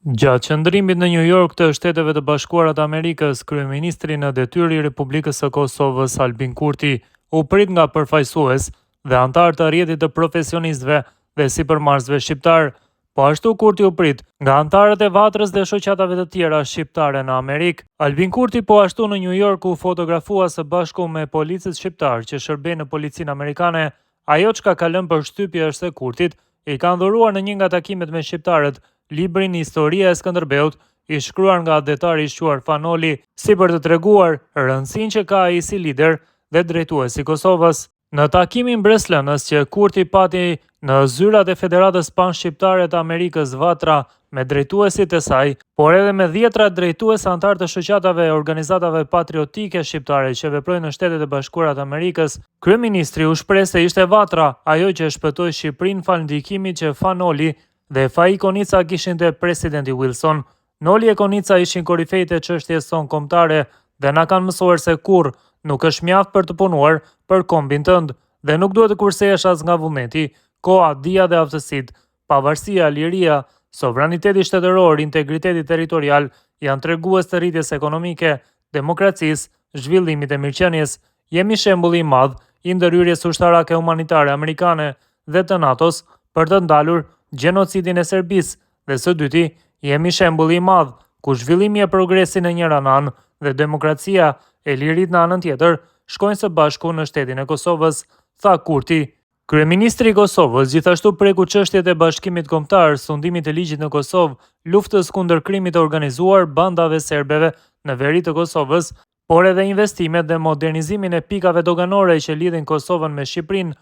Gjatë qëndrimit në New York të Shteteve të Bashkuara të Amerikës, kryeministri në detyrë i Republikës së Kosovës Albin Kurti u prit nga përfaqësues dhe antar të rrjetit të profesionistëve dhe sipërmarrësve shqiptar. Po ashtu Kurti u prit nga antarët e Vatrës dhe shoqatave të tjera shqiptare në Amerikë. Albin Kurti po ashtu në New York u fotografua së bashku me policët shqiptar që shërben në policinë amerikane. Ajo çka ka lënë për shtypje është se Kurtit i ka dhuruar në një nga takimet me shqiptarët librin Historia e Skënderbeut, i shkruar nga adetari i quar Fanoli, si për të treguar rëndësinë që ka ai si lider dhe drejtues i Kosovës. Në takimin breslënës që Kurti pati në zyrat e Federatës Pan-Shqiptare të Amerikës Vatra me drejtuesit e saj, por edhe me dhjetra drejtues antar të shoqatave e organizatave patriotike shqiptare që veprojnë në Shtetet e Bashkuara të Amerikës, kryeministri u shpreh se ishte Vatra ajo që shpëtoi Shqipërinë fal ndikimit që Fanoli dhe Fai Konica kishin te presidenti Wilson. Noli e Konica ishin korifejt e çështjes son kombëtare dhe na kanë mësuar se kurrë nuk është mjaft për të punuar për kombin tënd dhe nuk duhet të kursehesh as nga vullneti, koha, dija dhe aftësitë, pavarësia, liria, sovraniteti shtetëror, integriteti territorial janë tregues të rritjes ekonomike, demokracisë, zhvillimit e mirëqenies. Jemi shembulli i madh i ndërhyrjes ushtarake humanitare amerikane dhe të NATO-s për të ndalur gjenocidin e Serbisë, dhe së dyti, jemi shembulli i madh ku zhvillimi e progresit në njëra anë dhe demokracia e lirit në anën tjetër shkojnë së bashku në shtetin e Kosovës, tha Kurti. Kryeministri i Kosovës gjithashtu preku çështjet e bashkimit kombëtar, sundimit të ligjit në Kosovë, luftës kundër krimit të organizuar, bandave serbeve në veri të Kosovës, por edhe investimet dhe modernizimin e pikave doganore që lidhin Kosovën me Shqipërinë,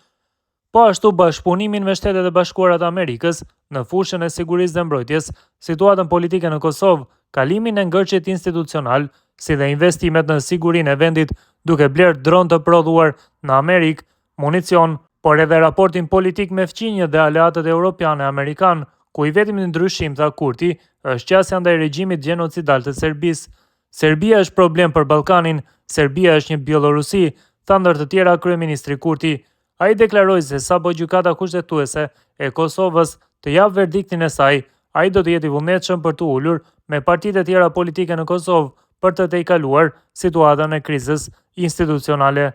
po ashtu bashkëpunimin me Shtetet e Bashkuara të Amerikës në fushën e sigurisë dhe mbrojtjes, situatën politike në Kosovë, kalimin e ngërçit institucional, si dhe investimet në sigurinë e vendit, duke bler dron të prodhuar në Amerikë, municion, por edhe raportin politik me fqinjët dhe aleatët europiane amerikan, ku i vetmi ndryshim, tha Kurti, është qasja ndaj regjimit gjenocidal të Serbisë. Serbia është problem për Ballkanin, Serbia është një Bielorusi, tha ndër të tjera kryeministri Kurti. Ai deklaroi se sapo gjykata kushtetuese e Kosovës të jap verdiktin e saj, ai do të jetë i vullnetshëm për të ulur me partitë e tjera politike në Kosovë për të tejkaluar situatën e krizës institucionale.